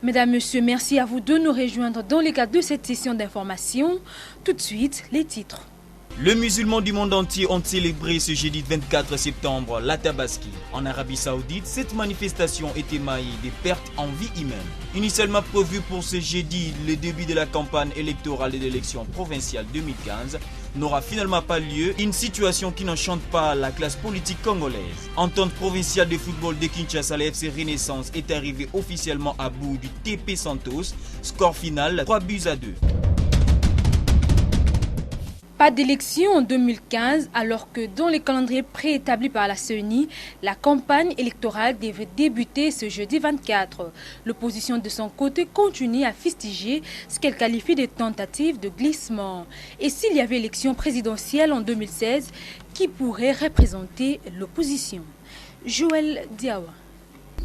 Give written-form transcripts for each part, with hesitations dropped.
Mesdames, Messieurs, merci à vous de nous rejoindre dans le cadre de cette session d'information. Tout de suite, les titres. Les musulmans du monde entier ont célébré ce jeudi 24 septembre la Tabaski. En Arabie Saoudite, cette manifestation est émaillée des pertes en vie humaine. Initialement prévu pour ce jeudi, le début de la campagne électorale de l'élection provinciale 2015 n'aura finalement pas lieu, une situation qui n'enchante pas la classe politique congolaise. Entente provinciale de football de Kinshasa, la FC Renaissance est arrivée officiellement à bout du TP Santos, score final 3-2. Pas d'élection en 2015 alors que dans les calendriers préétablis par la CENI, la campagne électorale devrait débuter ce jeudi 24. L'opposition de son côté continue à fustiger ce qu'elle qualifie de tentative de glissement. Et s'il y avait élection présidentielle en 2016, qui pourrait représenter l'opposition? Joël Diawa.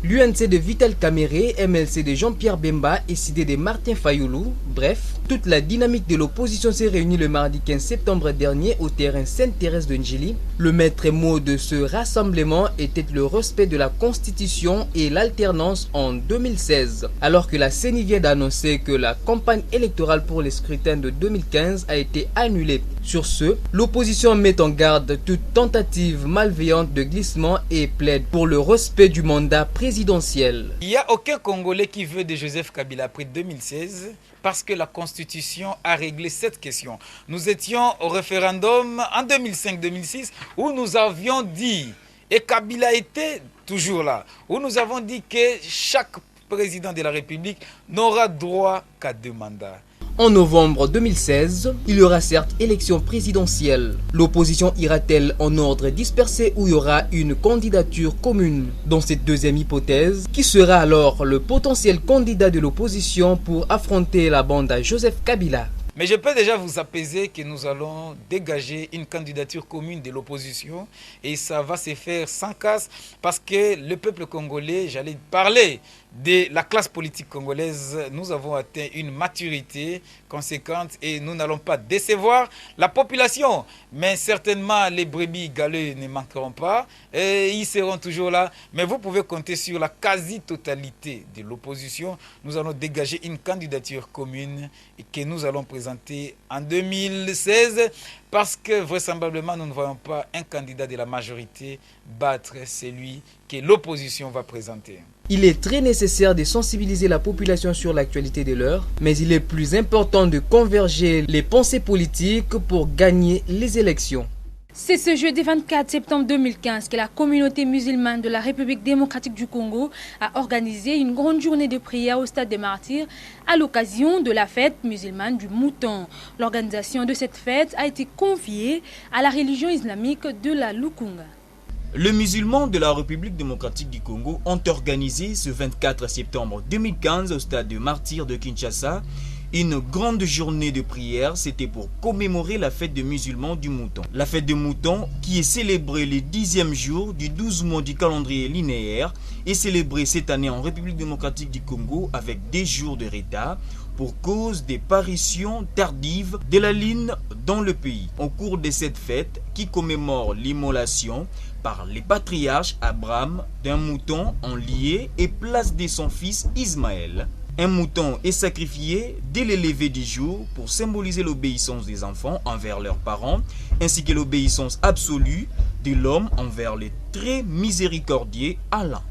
L'UNC de Vital Kamere, MLC de Jean-Pierre Bemba et CD de Martin Fayoulou, bref, toute la dynamique de l'opposition s'est réunie le mardi 15 septembre dernier au terrain Sainte-Thérèse de Ndjili. Le maître mot de ce rassemblement était le respect de la Constitution et l'alternance en 2016. Alors que la CENI vient d'annoncer que la campagne électorale pour les scrutins de 2015 a été annulée. Sur ce, l'opposition met en garde toute tentative malveillante de glissement et plaide pour le respect du mandat présidentiel. Il n'y a aucun Congolais qui veut de Joseph Kabila après 2016 parce que la Constitution a réglé cette question. Nous étions au référendum en 2005-2006 où nous avions dit, et Kabila était toujours là, où nous avons dit que chaque président de la République n'aura droit qu'à 2 mandats. En novembre 2016, il y aura certes élection présidentielle. L'opposition ira-t-elle en ordre dispersé ou y aura une candidature commune? Dans cette deuxième hypothèse, qui sera alors le potentiel candidat de l'opposition pour affronter la bande à Joseph Kabila? Mais je peux déjà vous apaiser que nous allons dégager une candidature commune de l'opposition et ça va se faire sans casse parce que le peuple congolais, j'allais parler de la classe politique congolaise, nous avons atteint une maturité conséquente et nous n'allons pas décevoir la population. Mais certainement les brebis galeux ne manqueront pas et ils seront toujours là. Mais vous pouvez compter sur la quasi-totalité de l'opposition. Nous allons dégager une candidature commune et que nous allons présenter en 2016 parce que vraisemblablement nous ne voyons pas un candidat de la majorité battre celui que l'opposition va présenter. Il est très nécessaire de sensibiliser la population sur l'actualité de l'heure, mais il est plus important de converger les pensées politiques pour gagner les élections. C'est ce jeudi 24 septembre 2015 que la communauté musulmane de la République démocratique du Congo a organisé une grande journée de prière au stade des Martyrs à l'occasion de la fête musulmane du Mouton. L'organisation de cette fête a été confiée à la religion islamique de la Lukunga. Les musulmans de la République démocratique du Congo ont organisé ce 24 septembre 2015 au stade de Martyrs de Kinshasa une grande journée de prière. C'était pour commémorer la fête des musulmans du Mouton. La fête du Mouton, qui est célébrée le 10e jour du 12 mois du calendrier linéaire, est célébrée cette année en République démocratique du Congo avec 2 jours de retard pour cause des parutions tardives de la Lune dans le pays. Au cours de cette fête, qui commémore l'immolation par les patriarches Abraham d'un mouton en lié et place de son fils Ismaël. Un mouton est sacrifié dès le lever du jour pour symboliser l'obéissance des enfants envers leurs parents, ainsi que l'obéissance absolue de l'homme envers le très miséricordieux Allah.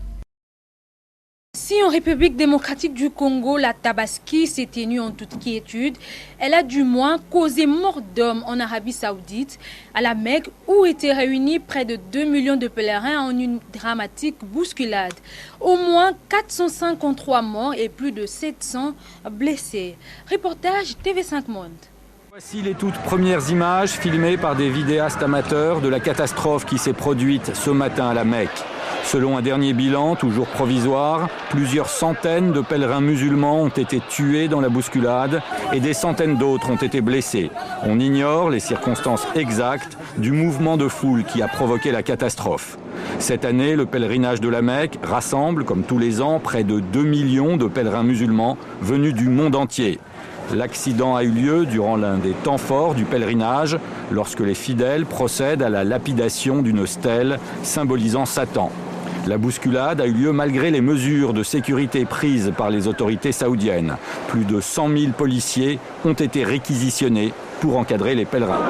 Si en République démocratique du Congo, la Tabaski s'est tenue en toute quiétude, elle a du moins causé mort d'hommes en Arabie Saoudite, à la Mecque, où étaient réunis près de 2 millions de pèlerins en une dramatique bousculade. Au moins 453 morts et plus de 700 blessés. Reportage TV5 Monde. Voici les toutes premières images filmées par des vidéastes amateurs de la catastrophe qui s'est produite ce matin à la Mecque. Selon un dernier bilan, toujours provisoire, plusieurs centaines de pèlerins musulmans ont été tués dans la bousculade et des centaines d'autres ont été blessés. On ignore les circonstances exactes du mouvement de foule qui a provoqué la catastrophe. Cette année, le pèlerinage de la Mecque rassemble, comme tous les ans, près de 2 millions de pèlerins musulmans venus du monde entier. L'accident a eu lieu durant l'un des temps forts du pèlerinage, lorsque les fidèles procèdent à la lapidation d'une stèle symbolisant Satan. La bousculade a eu lieu malgré les mesures de sécurité prises par les autorités saoudiennes. Plus de 100 000 policiers ont été réquisitionnés pour encadrer les pèlerins.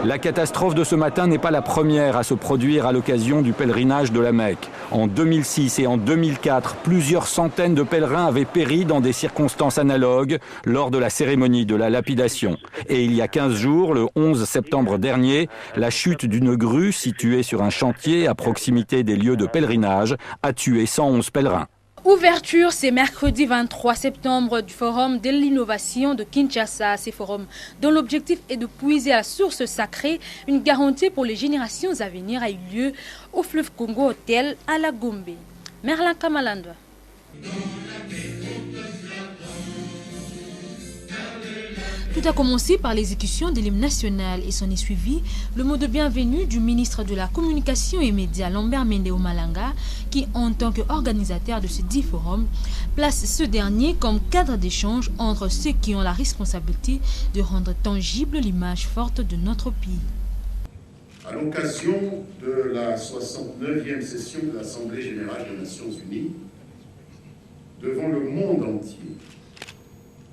La catastrophe de ce matin n'est pas la première à se produire à l'occasion du pèlerinage de la Mecque. En 2006 et en 2004, plusieurs centaines de pèlerins avaient péri dans des circonstances analogues lors de la cérémonie de la lapidation. Et il y a 15 jours, le 11 septembre dernier, la chute d'une grue située sur un chantier à proximité des lieux de pèlerinage a tué 111 pèlerins. Ouverture ce mercredi 23 septembre du Forum de l'innovation de Kinshasa. Ces forums dont l'objectif est de puiser à la source sacrée une garantie pour les générations à venir a eu lieu au fleuve Congo Hôtel à la Gombe. Merlin Kamalandwa. Tout a commencé par l'exécution de l'hymne national et s'en est suivi le mot de bienvenue du ministre de la Communication et Médias, Lambert Mende Omalanga, qui, en tant qu'organisateur de ce dit forum, place ce dernier comme cadre d'échange entre ceux qui ont la responsabilité de rendre tangible l'image forte de notre pays. À l'occasion de la 69e session de l'Assemblée générale des Nations unies, devant le monde entier,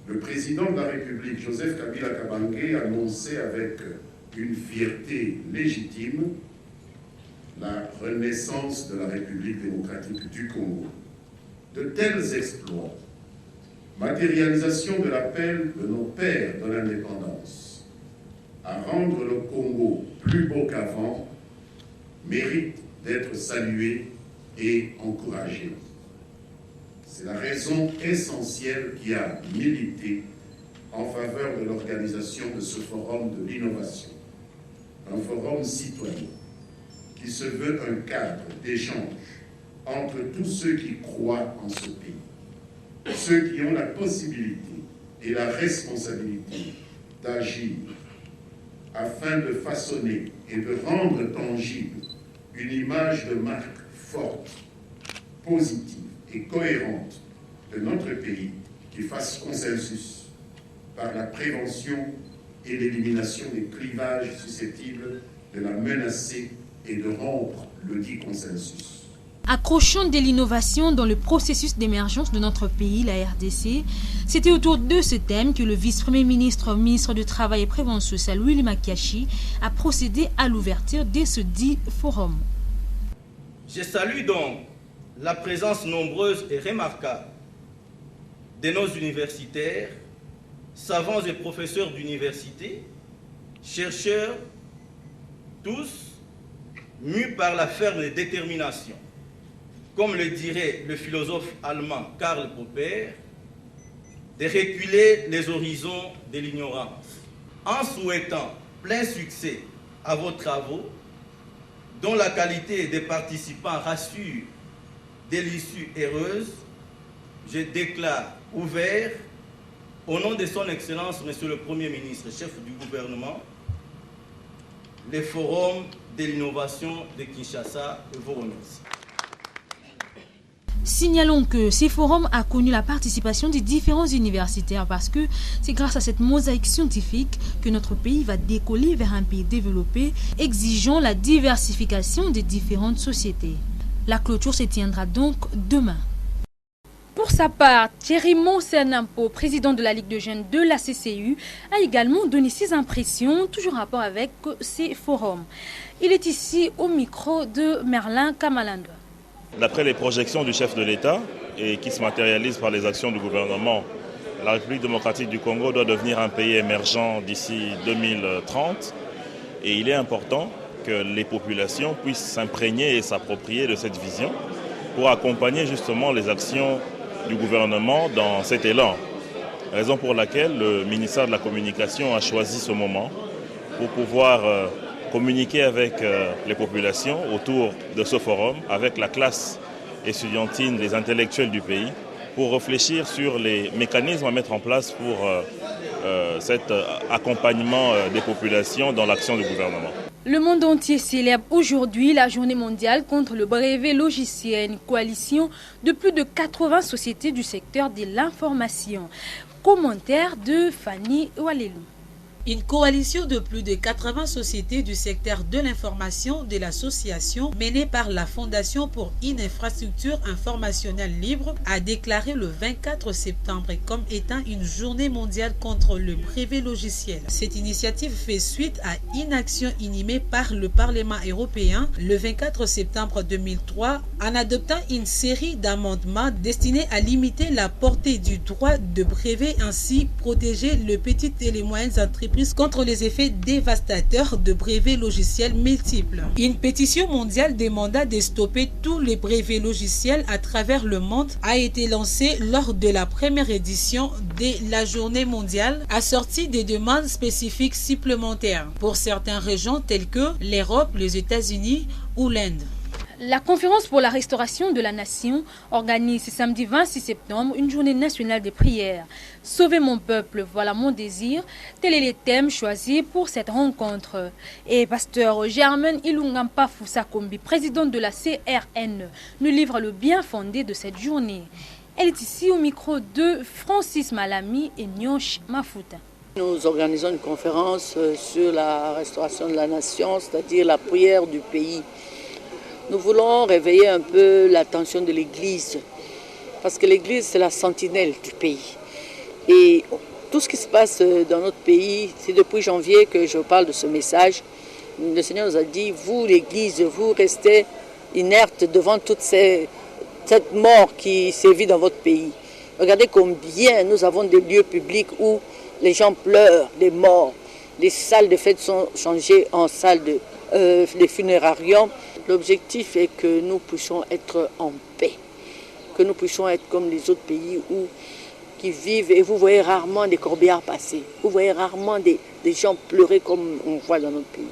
le président de la République, Joseph Kabila Kabange, annonçait avec une fierté légitime la renaissance de la République démocratique du Congo. De tels exploits, matérialisation de l'appel de nos pères de l'indépendance à rendre le Congo plus beau qu'avant, méritent d'être salués et encouragés. C'est la raison essentielle qui a milité en faveur de l'organisation de ce forum de l'innovation. Un forum citoyen qui se veut un cadre d'échange entre tous ceux qui croient en ce pays, ceux qui ont la possibilité et la responsabilité d'agir afin de façonner et de rendre tangible une image de marque forte, positive et cohérente de notre pays qui fasse consensus par la prévention et l'élimination des clivages susceptibles de la menacer et de rompre le dit consensus. Accrochant de l'innovation dans le processus d'émergence de notre pays, la RDC, c'était autour de ce thème que le vice-premier ministre, ministre du Travail et Prévention sociale, Willy Makiachi, a procédé à l'ouverture de ce dit forum. Je salue donc la présence nombreuse et remarquable de nos universitaires, savants et professeurs d'université, chercheurs, tous mus par la ferme détermination, comme le dirait le philosophe allemand Karl Popper, de reculer les horizons de l'ignorance. En souhaitant plein succès à vos travaux, dont la qualité des participants rassure de l'issue heureuse, je déclare ouvert, au nom de son Excellence, Monsieur le Premier ministre, chef du gouvernement, le Forum de l'innovation de Kinshasa. Je vous remercie. Signalons que ces forums a connu la participation des différents universitaires parce que c'est grâce à cette mosaïque scientifique que notre pays va décoller vers un pays développé, exigeant la diversification des différentes sociétés. La clôture se tiendra donc demain. Pour sa part, Thierry Monsenampo, président de la Ligue de jeunes de la CCU, a également donné ses impressions, toujours en rapport avec ces forums. Il est ici au micro de Merlin Kamalandwa. D'après les projections du chef de l'État et qui se matérialisent par les actions du gouvernement, la République démocratique du Congo doit devenir un pays émergent d'ici 2030. Et il est important que les populations puissent s'imprégner et s'approprier de cette vision pour accompagner justement les actions du gouvernement dans cet élan. Raison pour laquelle le ministère de la Communication a choisi ce moment pour pouvoir communiquer avec les populations autour de ce forum, avec la classe estudiantine, les intellectuels du pays, pour réfléchir sur les mécanismes à mettre en place pour cet accompagnement des populations dans l'action du gouvernement. Le monde entier célèbre aujourd'hui la journée mondiale contre le brevet logiciel, une coalition de plus de 80 sociétés du secteur de l'information. Commentaire de Fanny Oualelou. Une coalition de plus de 80 sociétés du secteur de l'information de l'association menée par la Fondation pour une infrastructure informationnelle libre a déclaré le 24 septembre comme étant une journée mondiale contre le brevet logiciel. Cette initiative fait suite à une action animée par le Parlement européen le 24 septembre 2003 en adoptant une série d'amendements destinés à limiter la portée du droit de brevet, ainsi protéger les petites et les moyennes entreprises contre les effets dévastateurs de brevets logiciels multiples. Une pétition mondiale demanda de stopper tous les brevets logiciels à travers le monde a été lancée lors de la première édition de la journée mondiale, assortie des demandes spécifiques supplémentaires pour certaines régions telles que l'Europe, les États-Unis ou l'Inde. La conférence pour la restauration de la nation organise ce samedi 26 septembre une journée nationale de prières. Sauver mon peuple, voilà mon désir. Tel est le thème choisi pour cette rencontre. Et pasteur Germaine Ilungampa Fusakombi, président de la CRN, nous livre le bien fondé de cette journée. Elle est ici au micro de Francis Malami et Nyosh Mafuta. Nous organisons une conférence sur la restauration de la nation, c'est-à-dire la prière du pays. Nous voulons réveiller un peu l'attention de l'Église, parce que l'Église, c'est la sentinelle du pays. Et tout ce qui se passe dans notre pays, c'est depuis janvier que je parle de ce message. Le Seigneur nous a dit, vous, l'Église, vous restez inerte devant toute cette mort qui sévit dans votre pays. Regardez combien nous avons des lieux publics où les gens pleurent, des morts. Les salles de fête sont changées en salles de funérariums. L'objectif est que nous puissions être en paix, que nous puissions être comme les autres pays qui vivent, et vous voyez rarement des corbillards passer, vous voyez rarement des gens pleurer comme on voit dans notre pays.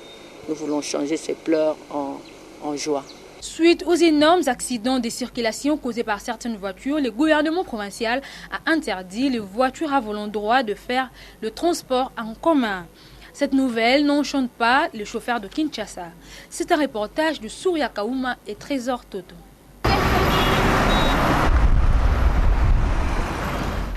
Nous voulons changer ces pleurs en joie. Suite aux énormes accidents de circulation causés par certaines voitures, le gouvernement provincial a interdit les voitures à volant droit de faire le transport en commun. Cette nouvelle n'enchante pas les chauffeurs de Kinshasa. C'est un reportage de Souria Kaouma et Trésor Toto.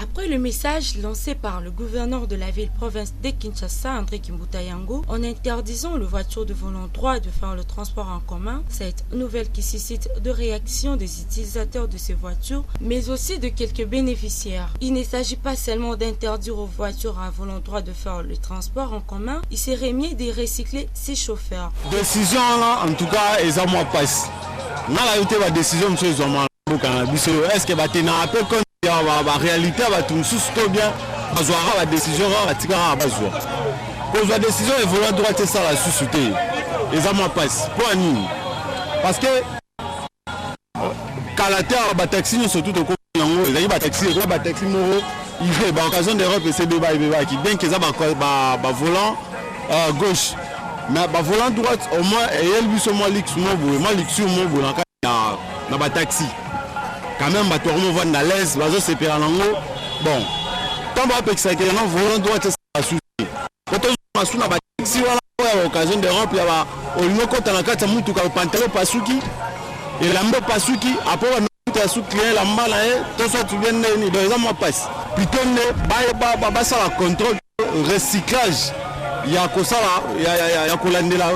Après le message lancé par le gouverneur de la ville-province de Kinshasa, André Kimbuta Yango, en interdisant les voitures de volant droit de faire le transport en commun, cette nouvelle qui suscite de réactions des utilisateurs de ces voitures, mais aussi de quelques bénéficiaires. Il ne s'agit pas seulement d'interdire aux voitures à volant droit de faire le transport en commun, il serait mieux de recycler ces chauffeurs. Décision là, en tout cas, ils ont moins passé. Nous avons la décision, monsieur Zoman. Est-ce que va peu comme la réalité va tout sous bien la décision la décision est volant droit de ça la sous-souté les amants passent pour nous parce que quand la terre va taxi surtout au les taxi il fait occasion d'Europe et c'est débat qui bien qu'ils ont volant gauche mais volant droite au moins et elle lui sur moi lix moi lix sur moi na taxi quand même ba tourno va na l'aise bazo se pera nango bon tant ba pekisa que non volant droit c'est souci quand on masu na ba taxi wala occasion d'Europe ya ba olimo kota na kata mutu ka pantalon pasuki et la mbo pasuki après na suki la mbala tout ça tu viens ni dans les mois passe plutôt ne ba ça la contrôle recyclage ya ko sala ya ko landela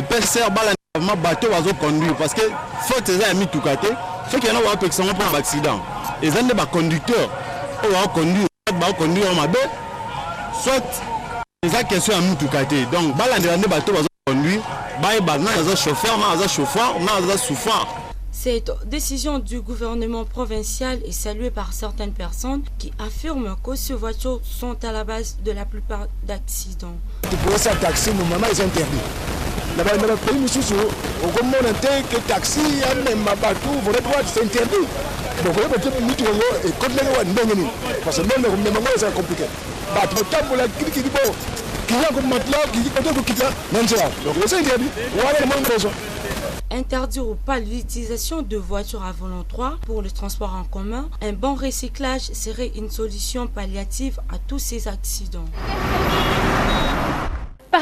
percer bala ma bateau bazo conduire parce que faute ça mi tukate ceux qui en ont un accident pour un accident et ils ont des conducteurs ou va conduire en mabe soit les questions à nous tout côté donc balande bateau va conduire na chauffeur na souffrant. Cette décision du gouvernement provincial est saluée par certaines personnes qui affirment que ces voitures sont à la base de la plupart d'accidents. Pour ça taxi normalement ils sont interdits. Dans le pays, nous avons que taxi, même bateau, voler droit, c'est interdit. Donc, on peut et quand les parce que même c'est compliqué. Pour la qui dit bon, qui a comme matelas, qui dit que quitter, non, c'est là. Donc, c'est interdit. Voilà le même raison. Interdire ou pas l'utilisation de voitures à volant droit pour le transport en commun, un bon recyclage serait une solution palliative à tous ces accidents.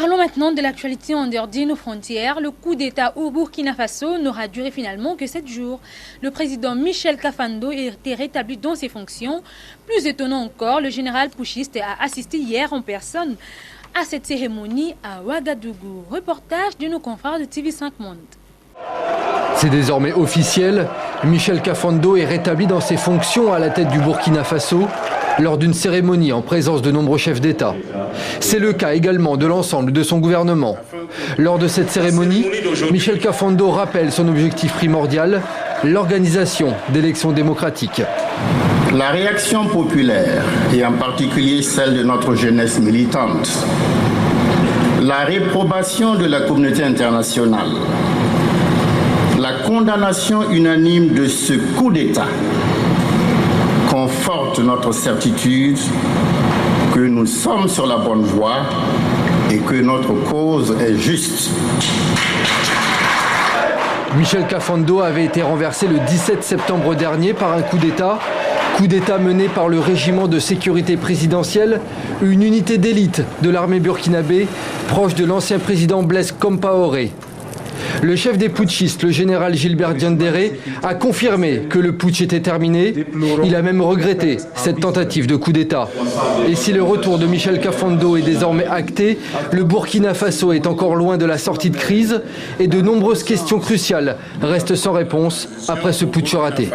Parlons maintenant de l'actualité en dehors de nos frontières. Le coup d'État au Burkina Faso n'aura duré finalement que 7 jours. Le président Michel Kafando a été rétabli dans ses fonctions. Plus étonnant encore, le général putschiste a assisté hier en personne à cette cérémonie à Ouagadougou. Reportage de nos confrères de TV5 Monde. C'est désormais officiel, Michel Kafando est rétabli dans ses fonctions à la tête du Burkina Faso lors d'une cérémonie en présence de nombreux chefs d'État. C'est le cas également de l'ensemble de son gouvernement. Lors de cette cérémonie, Michel Kafando rappelle son objectif primordial, l'organisation d'élections démocratiques. La réaction populaire, et en particulier celle de notre jeunesse militante, la réprobation de la communauté internationale, la condamnation unanime de ce coup d'État conforte notre certitude que nous sommes sur la bonne voie et que notre cause est juste. Michel Kafando avait été renversé le 17 septembre dernier par un coup d'État mené par le régiment de sécurité présidentielle, une unité d'élite de l'armée burkinabé proche de l'ancien président Blaise Compaoré. Le chef des putschistes, le général Gilbert Diendéré, a confirmé que le putsch était terminé. Il a même regretté cette tentative de coup d'État. Et si le retour de Michel Kafando est désormais acté, le Burkina Faso est encore loin de la sortie de crise et de nombreuses questions cruciales restent sans réponse après ce putsch raté.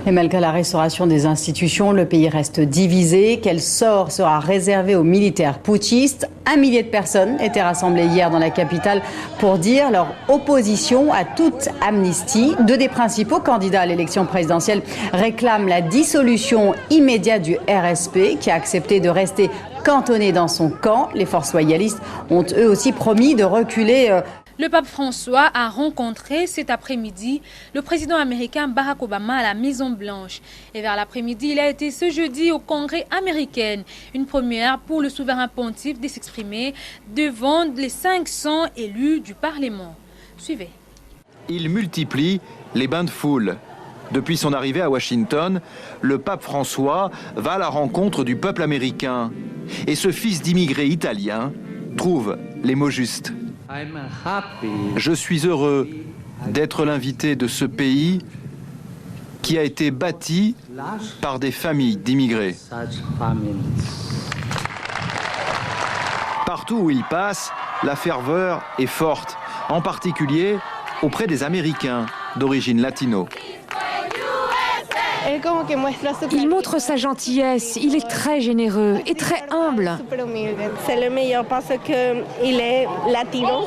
Et malgré la restauration des institutions, le pays reste divisé. Quel sort sera réservé aux militaires putschistes? 1 millier de personnes étaient rassemblées hier dans la capitale pour dire leur opposition à toute amnistie. 2 des principaux candidats à l'élection présidentielle réclament la dissolution immédiate du RSP, qui a accepté de rester cantonné dans son camp. Les forces loyalistes ont eux aussi promis de reculer. Le pape François a rencontré cet après-midi le président américain Barack Obama à la Maison-Blanche. Et vers l'après-midi, il a été ce jeudi au Congrès américain. Une première pour le souverain pontife de s'exprimer devant les 500 élus du Parlement. Suivez. Il multiplie les bains de foule. Depuis son arrivée à Washington, le pape François va à la rencontre du peuple américain. Et ce fils d'immigrés italiens trouve les mots justes. Je suis heureux d'être l'invité de ce pays qui a été bâti par des familles d'immigrés. Partout où il passe, la ferveur est forte, en particulier auprès des Américains d'origine latino. Il montre sa gentillesse, il est très généreux et très humble. C'est le meilleur parce qu'il est latino.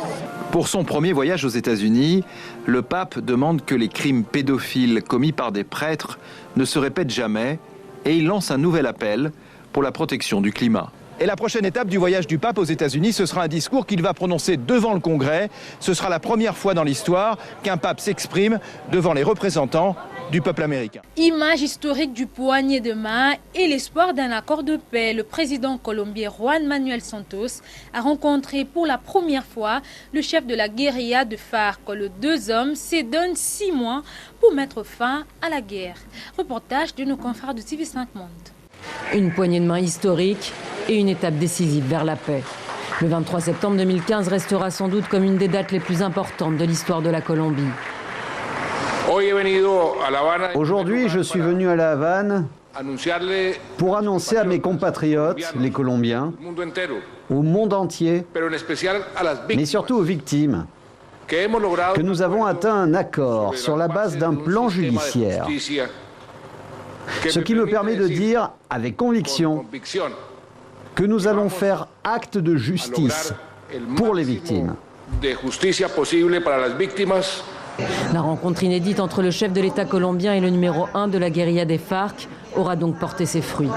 Pour son premier voyage aux États-Unis, le pape demande que les crimes pédophiles commis par des prêtres ne se répètent jamais et il lance un nouvel appel pour la protection du climat. Et la prochaine étape du voyage du pape aux États-Unis, ce sera un discours qu'il va prononcer devant le Congrès. Ce sera la première fois dans l'histoire qu'un pape s'exprime devant les représentants du peuple américain. Image historique du poignet de main et l'espoir d'un accord de paix. Le président colombien Juan Manuel Santos a rencontré pour la première fois le chef de la guérilla de FARC. Les 2 hommes se donnent 6 mois pour mettre fin à la guerre. Reportage de nos confrères de TV5 Monde. Une poignée de main historique et une étape décisive vers la paix. Le 23 septembre 2015 restera sans doute comme une des dates les plus importantes de l'histoire de la Colombie. Aujourd'hui, je suis venu à La Havane pour annoncer à mes compatriotes, les Colombiens, au monde entier, mais surtout aux victimes, que nous avons atteint un accord sur la base d'un plan judiciaire. Ce qui me permet de dire avec conviction que nous allons faire acte de justice pour les victimes. La rencontre inédite entre le chef de l'État colombien et le numéro 1 de la guérilla des FARC aura donc porté ses fruits.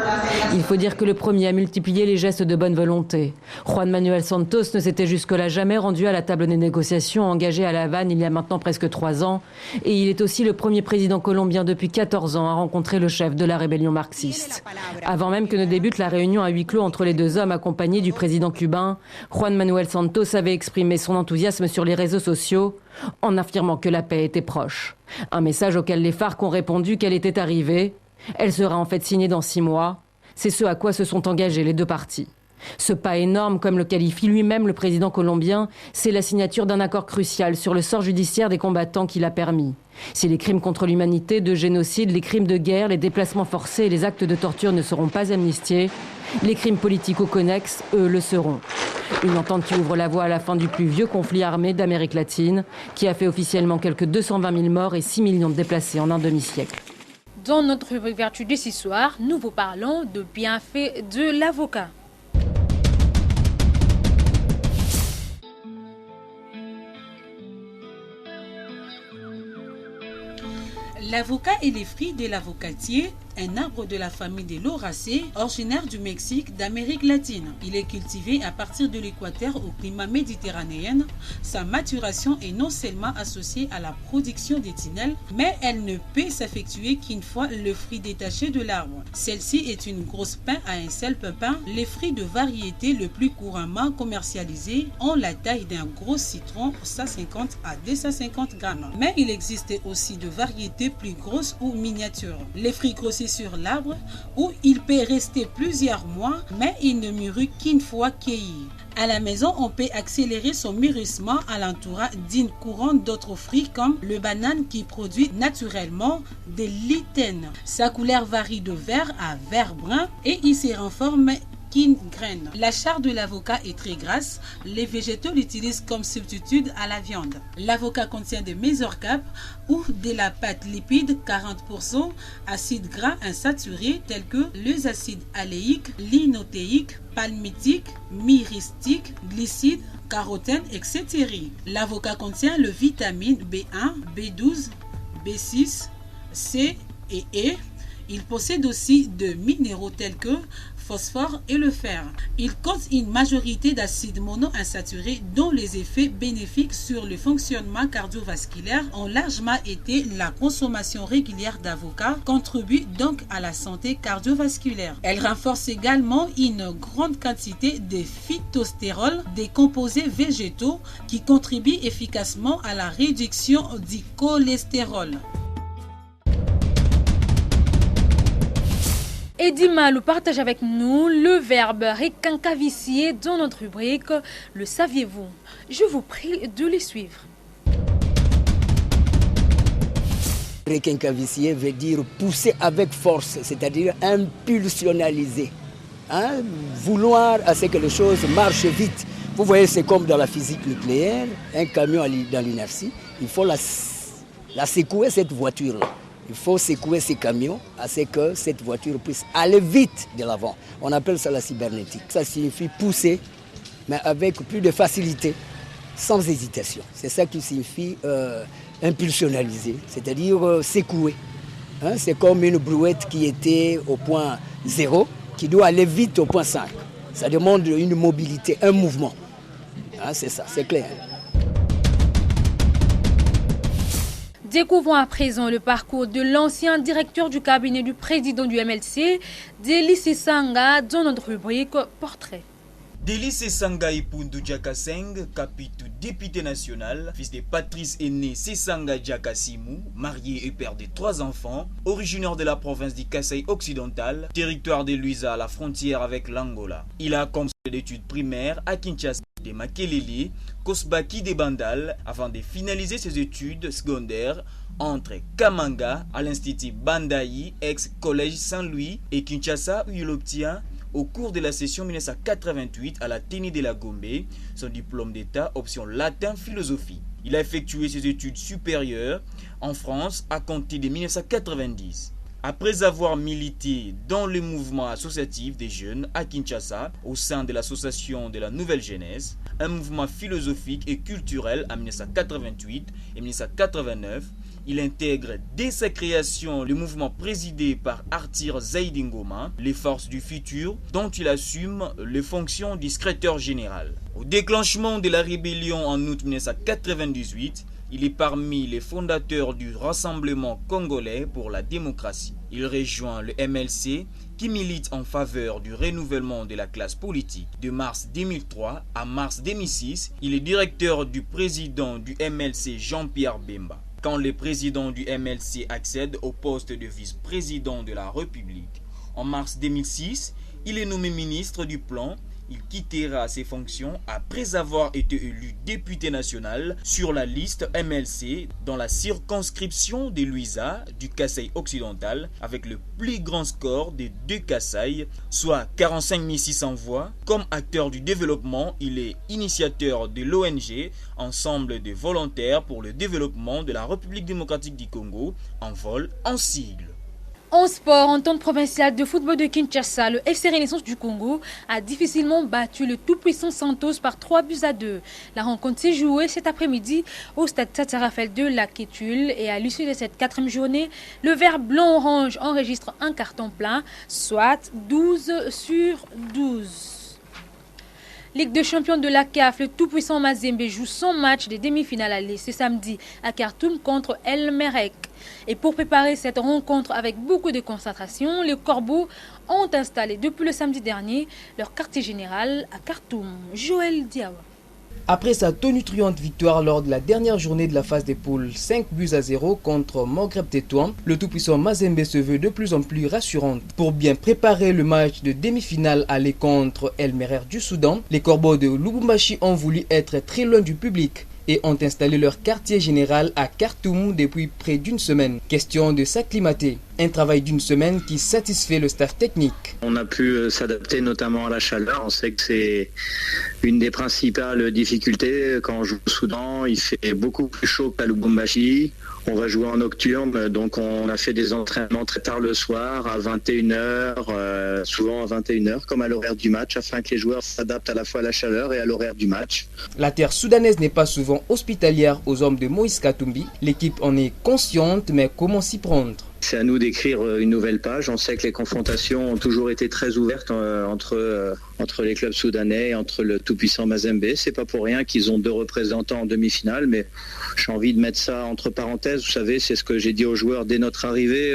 Il faut dire que le premier a multiplié les gestes de bonne volonté. Juan Manuel Santos ne s'était jusque-là jamais rendu à la table des négociations engagées à La Havane il y a maintenant presque 3 ans. Et il est aussi le premier président colombien depuis 14 ans à rencontrer le chef de la rébellion marxiste. Avant même que ne débute la réunion à huis clos entre les 2 hommes accompagnés du président cubain, Juan Manuel Santos avait exprimé son enthousiasme sur les réseaux sociaux en affirmant que la paix était proche. Un message auquel les FARC ont répondu qu'elle était arrivée. Elle sera en fait signée dans 6 mois. C'est ce à quoi se sont engagés les 2 parties. Ce pas énorme, comme le qualifie lui-même le président colombien, c'est la signature d'un accord crucial sur le sort judiciaire des combattants qui l'a permis. Si les crimes contre l'humanité, de génocide, les crimes de guerre, les déplacements forcés et les actes de torture ne seront pas amnistiés, les crimes politiques ou connexes, eux, le seront. Une entente qui ouvre la voie à la fin du plus vieux conflit armé d'Amérique latine, qui a fait officiellement quelques 220 000 morts et 6 millions de déplacés en un demi-siècle. Dans notre rubrique Vertu de ce soir, nous vous parlons de bienfaits de l'avocat. L'avocat est les fruits de l'avocatier, un arbre de la famille des lauracées, originaire du Mexique, d'Amérique latine. Il est cultivé à partir de l'équateur au climat méditerranéen. Sa maturation est non seulement associée à la production d'éthanol, mais elle ne peut s'effectuer qu'une fois le fruit détaché de l'arbre. Celle-ci est une grosse pain à un seul pépin. Les fruits de variété le plus couramment commercialisés ont la taille d'un gros citron, 150 à 250 grammes. Mais il existe aussi de variétés plus grosses ou miniatures. Les fruits grossissent sur l'arbre où il peut rester plusieurs mois, mais il ne mûrit qu'une fois cueilli. À la maison, on peut accélérer son mûrissement à l'entourant d'une couronne d'autres fruits comme le banane qui produit naturellement de l'ithène. Sa couleur varie de vert à vert brun et il se renforme qu'une graine. La chair de l'avocat est très grasse. Les végétaux l'utilisent comme substitut à la viande. L'avocat contient des mésorcarpes ou de la pâte lipide 40%, acides gras insaturés tels que les acides aléiques, linotéiques, palmitiques, myristiques, glycides, carotène, etc. L'avocat contient le vitamine B1, B12, B6, C et E. Il possède aussi de minéraux tels que phosphore et le fer. Il compte une majorité d'acides monoinsaturés dont les effets bénéfiques sur le fonctionnement cardiovasculaire ont largement été la consommation régulière d'avocat contribue donc à la santé cardiovasculaire. Elle renforce également une grande quantité de phytostérol, des composés végétaux qui contribuent efficacement à la réduction du cholestérol. Edima nous partage avec nous le verbe requincavicier dans notre rubrique « Le saviez-vous ». Je vous prie de les suivre. Requincavicier veut dire pousser avec force, c'est-à-dire impulsionnaliser. Vouloir à ce que les choses marchent vite. Vous voyez, c'est comme dans la physique nucléaire, un camion dans l'inertie, il faut la secouer cette voiture-là. Il faut secouer ces camions à ce que cette voiture puisse aller vite de l'avant. On appelle ça la cybernétique. Ça signifie pousser, mais avec plus de facilité, sans hésitation. C'est ça qui signifie impulsionnaliser, c'est-à-dire secouer. C'est comme une brouette qui était au point 0, qui doit aller vite au point 5. Ça demande une mobilité, un mouvement. C'est ça, c'est clair. Découvrons à présent le parcours de l'ancien directeur du cabinet du président du MLC, Deli Sesanga, dans notre rubrique Portrait. Deli Sesanga Ipundu Djakaseng, capitou député national, fils de Patrice Aîné Sesanga Djakasimou, marié et père de 3 enfants, originaire de la province du Kasaï occidental, territoire de Luisa à la frontière avec l'Angola. Il a commencé d'études primaires à Kinshasa, de Makelele, Kosbaki de Bandal, avant de finaliser ses études secondaires entre Kamanga à l'Institut Bandaï, ex-Collège Saint-Louis, et Kinshasa, où il obtient, au cours de la session 1988 à la TENI de la Gombe, son diplôme d'État option latin philosophie. Il a effectué ses études supérieures en France à compter de 1990. Après avoir milité dans le mouvement associatif des jeunes à Kinshasa au sein de l'association de la Nouvelle Jeunesse, un mouvement philosophique et culturel en 1988 et 1989, il intègre dès sa création le mouvement présidé par Arthur Zaïdi Ngoma, les Forces du Futur, dont il assume les fonctions du secrétaire général. Au déclenchement de la rébellion en août 1998, il est parmi les fondateurs du Rassemblement congolais pour la démocratie. Il rejoint le MLC qui milite en faveur du renouvellement de la classe politique. De mars 2003 à mars 2006, il est directeur du président du MLC Jean-Pierre Bemba. Quand le président du MLC accède au poste de vice-président de la République. En mars 2006, il est nommé ministre du Plan Il quittera ses fonctions après avoir été élu député national sur la liste MLC dans la circonscription de Luisa du Kasaï occidental avec le plus grand score des 2 Kasaï, soit 45 600 voix. Comme acteur du développement, il est initiateur de l'ONG Ensemble des volontaires pour le développement de la République démocratique du Congo, en vol en sigle. En sport, entente provinciale de football de Kinshasa, le FC Renaissance du Congo a difficilement battu le tout-puissant Santos par 3-2. La rencontre s'est jouée cet après-midi au stade Tata Raphaël de la Kétule et à l'issue de cette 4e journée, le vert blanc-orange enregistre un carton plein, soit 12/12. Ligue de champions de la CAF, le tout-puissant Mazembe joue son match de demi-finale aller ce samedi à Khartoum contre El Merreikh. Et pour préparer cette rencontre avec beaucoup de concentration, les Corbeaux ont installé depuis le samedi dernier leur quartier général à Khartoum. Joël Diawa. Après sa tonitruante victoire lors de la dernière journée de la phase des poules 5-0 contre Maghreb Tétouan, le tout-puissant Mazembe se veut de plus en plus rassurante. Pour bien préparer le match de demi-finale aller contre El Merreikh du Soudan, les Corbeaux de Lubumbashi ont voulu être très loin du public et ont installé leur quartier général à Khartoum depuis près d'une semaine. Question de s'acclimater. Un travail d'une semaine qui satisfait le staff technique. On a pu s'adapter notamment à la chaleur. On sait que c'est une des principales difficultés. Quand on joue au Soudan, il fait beaucoup plus chaud qu'à Lubumbashi. On va jouer en nocturne, donc on a fait des entraînements très tard le soir, à 21h, souvent à 21h, comme à l'horaire du match, afin que les joueurs s'adaptent à la fois à la chaleur et à l'horaire du match. La terre soudanaise n'est pas souvent hospitalière aux hommes de Moïse Katumbi. L'équipe en est consciente, mais comment s'y prendre ? C'est à nous d'écrire une nouvelle page. On sait que les confrontations ont toujours été très ouvertes entre les clubs soudanais et entre le tout-puissant Mazembe. C'est pas pour rien qu'ils ont 2 représentants en demi-finale, mais j'ai envie de mettre ça entre parenthèses. Vous savez, c'est ce que j'ai dit aux joueurs dès notre arrivée.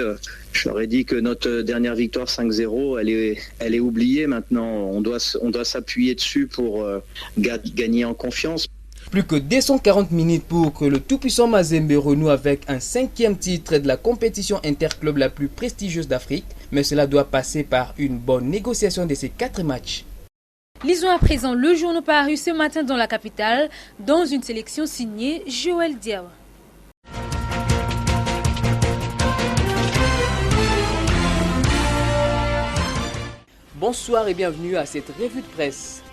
Je leur ai dit que notre dernière victoire 5-0, elle est oubliée maintenant. On doit s'appuyer dessus pour gagner en confiance. Plus que 240 minutes pour que le tout-puissant Mazembe renoue avec un 5e titre de la compétition interclub la plus prestigieuse d'Afrique, mais cela doit passer par une bonne négociation de ces 4 matchs. Lisons à présent le journal paru ce matin dans la capitale, dans une sélection signée Joël Diawa. Bonsoir et bienvenue à cette revue de presse.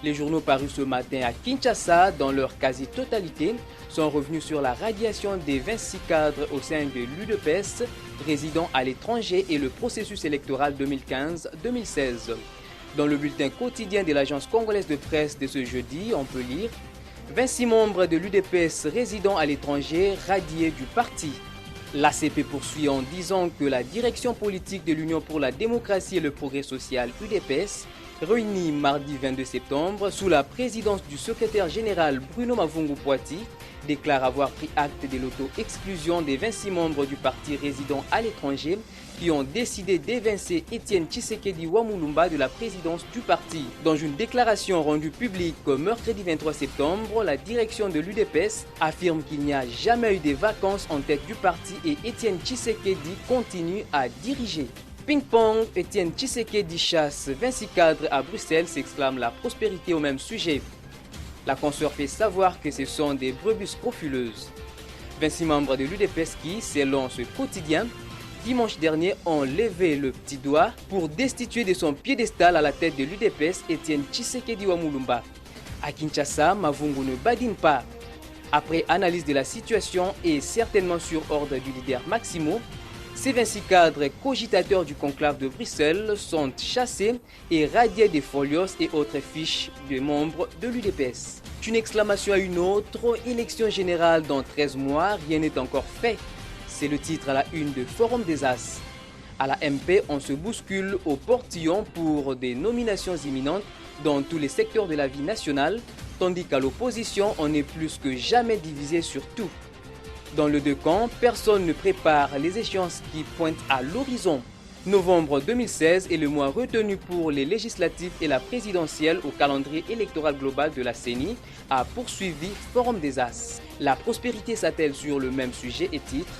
Les journaux parus ce matin à Kinshasa, dans leur quasi-totalité, sont revenus sur la radiation des 26 cadres au sein de l'UDPS résidant à l'étranger et le processus électoral 2015-2016. Dans le bulletin quotidien de l'agence congolaise de presse de ce jeudi, on peut lire 26 membres de l'UDPS résidant à l'étranger radiés du parti. L'ACP poursuit en disant que la direction politique de l'Union pour la démocratie et le progrès social UDPS, réunie mardi 22 septembre sous la présidence du secrétaire général Bruno Mavungu-Poiti, déclare avoir pris acte de l'auto-exclusion des 26 membres du parti résidant à l'étranger qui ont décidé d'évincer Étienne Tshisekedi Wamulumba de la présidence du parti. Dans une déclaration rendue publique mercredi 23 septembre, la direction de l'UDPS affirme qu'il n'y a jamais eu de vacances en tête du parti et Étienne Tshisekedi continue à diriger. Ping-pong, Étienne Tshisekedi chasse 26 cadres à Bruxelles, s'exclame la prospérité au même sujet. La consoeur fait savoir que ce sont des brebis scrofuleuses. 26 membres de l'UDPS qui, selon ce quotidien, dimanche dernier ont levé le petit doigt pour destituer de son piédestal à la tête de l'UDPS Étienne Tshisekedi Wamulumba. À Kinshasa, Mavungu ne badine pas. Après analyse de la situation et certainement sur ordre du leader Maximo, ces 26 cadres cogitateurs du conclave de Bruxelles sont chassés et radiés des folios et autres fiches de membres de l'UDPS. D'une exclamation à une autre, élection générale dans 13 mois, rien n'est encore fait. C'est le titre à la une de Forum des As. À la MP, on se bouscule au portillon pour des nominations imminentes dans tous les secteurs de la vie nationale, tandis qu'à l'opposition, on est plus que jamais divisé sur tout. Dans le deux camps, personne ne prépare les échéances qui pointent à l'horizon. Novembre 2016 est le mois retenu pour les législatives et la présidentielle au calendrier électoral global de la CENI, a poursuivi Forum des As. La prospérité s'attelle sur le même sujet et titre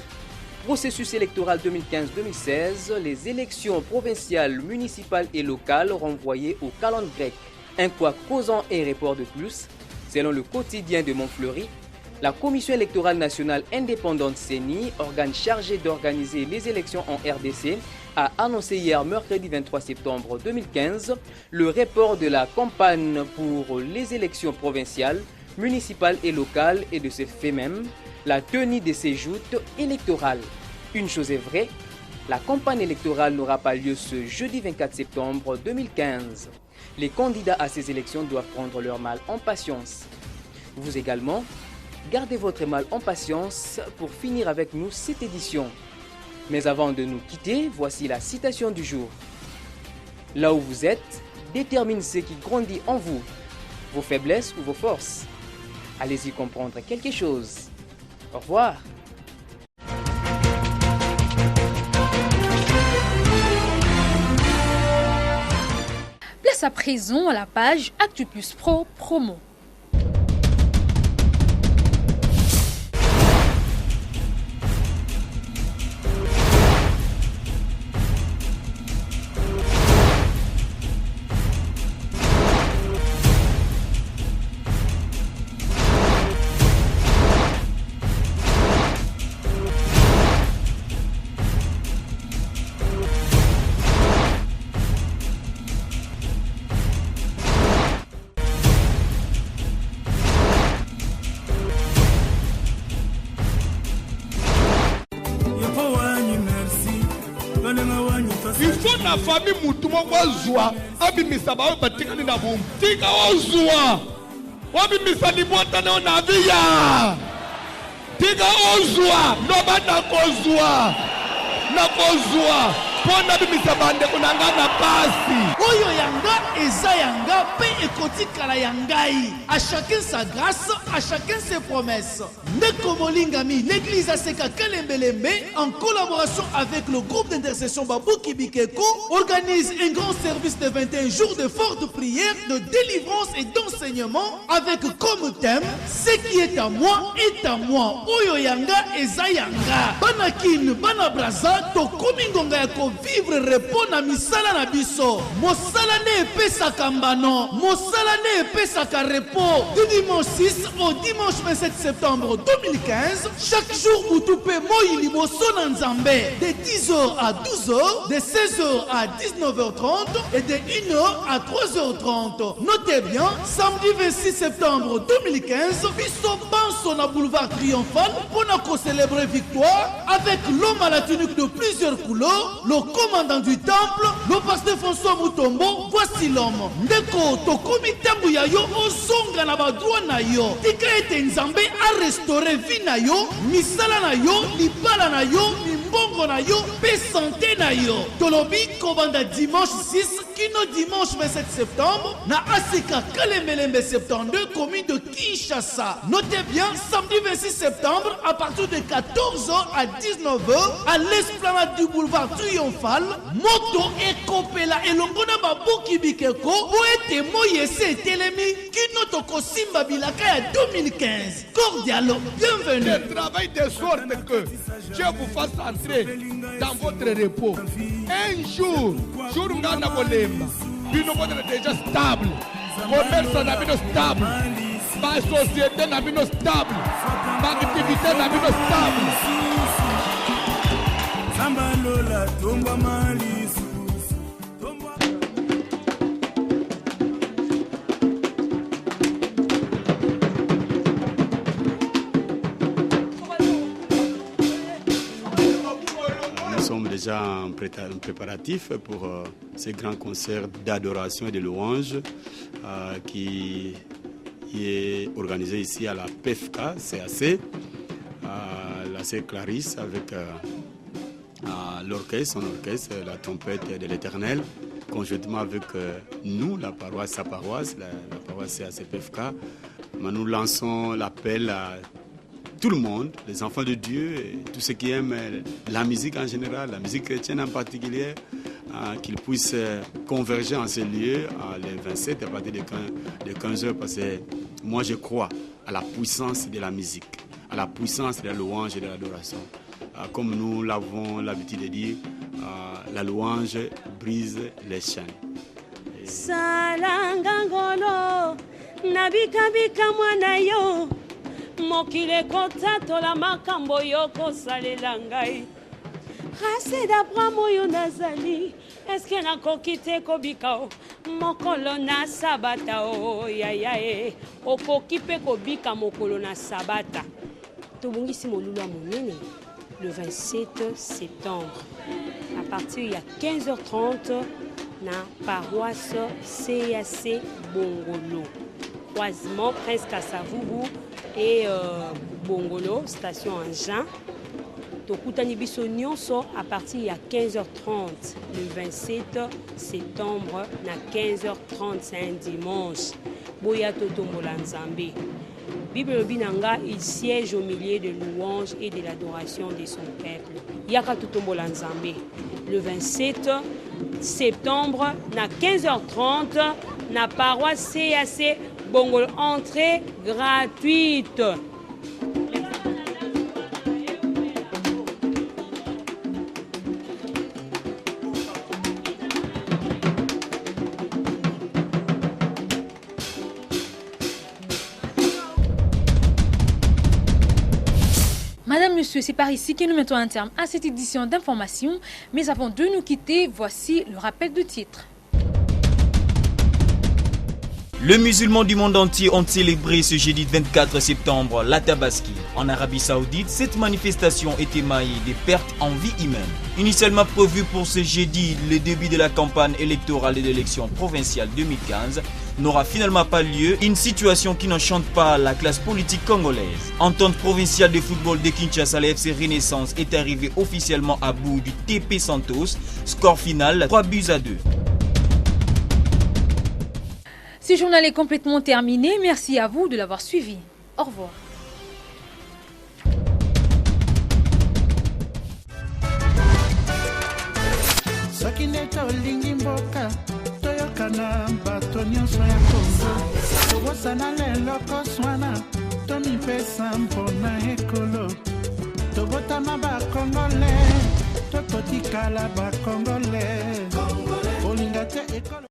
Processus électoral 2015-2016, les élections provinciales, municipales et locales renvoyées au calendrier grec. Un quoi causant un report de plus. Selon le quotidien de Montfleury, la Commission électorale nationale indépendante CENI, organe chargé d'organiser les élections en RDC, a annoncé hier mercredi 23 septembre 2015 le report de la campagne pour les élections provinciales, municipales et locales et de ce fait même, la tenue de ces joutes électorales. Une chose est vraie, la campagne électorale n'aura pas lieu ce jeudi 24 septembre 2015. Les candidats à ces élections doivent prendre leur mal en patience. Vous également, gardez votre mal en patience pour finir avec nous cette édition. Mais avant de nous quitter, voici la citation du jour. Là où vous êtes, détermine ce qui grandit en vous, vos faiblesses ou vos forces. Allez-y comprendre quelque chose. Au revoir. Place à présent à la page Actu Plus Pro promo. Na famille mutu moko azwa abimisa bawe batikani na bomu tika ozwa wabimisa libota na onaviya tika ozwa noba nakozwa pona bimisa bande kunanga na pasi oyo yanga eza yanga pe ekotikala yangai à chacun sa grâce à chacun ses promesses. Ndeko Molingami, l'église Aseka Kalembelembe, en collaboration avec le groupe d'intercession Babouki Bikeko, organise un grand service de 21 jours de forte prière, de délivrance et d'enseignement avec comme thème ce qui est à moi est à moi. Oyo yanga eza yanga. Banakin, Banabraza, Tokomingonga yako vivre repos na misala na biso. Mosala ne pesa kambano, mosala ne pesa ka repos. Du dimanche 6 au dimanche 27 septembre 2015, chaque jour Moutoupe Moï Liboso Nzambe, de 10h à 12h, de 16h à 19h30 et de 1h à 3h30. Notez bien, samedi 26 septembre 2015, Bisso Banso na boulevard Triomphal pour célébrer victoire avec l'homme à la tunique de plusieurs couleurs, le commandant du temple, le pasteur François Moutombo. Voici l'homme. Ndeko Tokomi Tambuya yo osonga na badroit na yo. Tika ete Nzambe a restauré vie na yo, misala na yo, libala na yo, mimbongo na yo, pe santé na yo. Tolobi Kobanda dimanche 6 kino dimanche 27 septembre na Aseka Kalembelembe 72 commune de Kinshasa. Notez bien, samedi 26 septembre à partir de 14h à 19h à l'esplanade du boulevard Triomphal, moto ekopela elongona babuki bikeko po ete moyese telemi kino toko simba bilaka ya 2015. Cordial, bienvenue. Je travaille de sorte que Dieu vous fasse entrer dans votre repos. Un jour ngana bolemba, bino bote déjà stable. Commerce na bino stable. Ma société na bino stable. Ma activité na bino stable. Sambalola tomba malisu. Nous sommes déjà en préparatif pour ce grand concert d'adoration et de louange qui est organisé ici à la PFK, CAC, la sœur Clarisse avec l'orchestre, son orchestre, la trompette de l'Éternel, conjointement avec nous, la paroisse, sa paroisse, la paroisse CAC PFK. Nous lançons l'appel à tout le monde, les enfants de Dieu, et tous ceux qui aiment la musique en général, la musique chrétienne en particulier, qu'ils puissent converger en ce lieu les 27 à partir de 15h, parce que moi je crois à la puissance de la musique, à la puissance de la louange et de l'adoration. Comme nous l'avons l'habitude de dire, la louange brise les chaînes. salanga ngolo nabikabika mwana yo mokile kotatola makambo yo kosalela ngai rase d'apra moyo nazali eske nakoki te kobika o mokolo na sabata o yayae okoki mpe kobika mokolo na sabata tobongisi molulu ya monene le 27 septembre à partir ya 15h30 na paroisse CAC Bongolo croisement Prince Kasavubu et Bongolo station Engin tokutani biso nyonso à partir ya 15h30 le 27 septembre na 15h30 c'est un dimanche boya totombola nzambe Bible binanga il siège au milieu de louanges et de l'adoration de son peuple yaka totombola nzambe le 27 septembre na 15h30 na paroisse CAC Bongolo entrée gratuite. Madame, Monsieur, c'est par ici que nous mettons un terme à cette édition d'information. Mais avant de nous quitter, voici le rappel de titre. Les musulmans du monde entier ont célébré ce jeudi 24 septembre la Tabaski. En Arabie Saoudite, cette manifestation est émaillée des pertes en vie humaine. Initialement prévu pour ce jeudi, le début de la campagne électorale de l'élection provinciale 2015 n'aura finalement pas lieu, une situation qui n'enchante pas la classe politique congolaise. Entente provinciale de football de Kinshasa, la FC Renaissance est arrivée officiellement à bout du TP Santos. Score final 3-2. Ce journal est complètement terminé. Merci à vous de l'avoir suivi. Au revoir. Tobotama ba Congolais, tokotikala ba Congolais.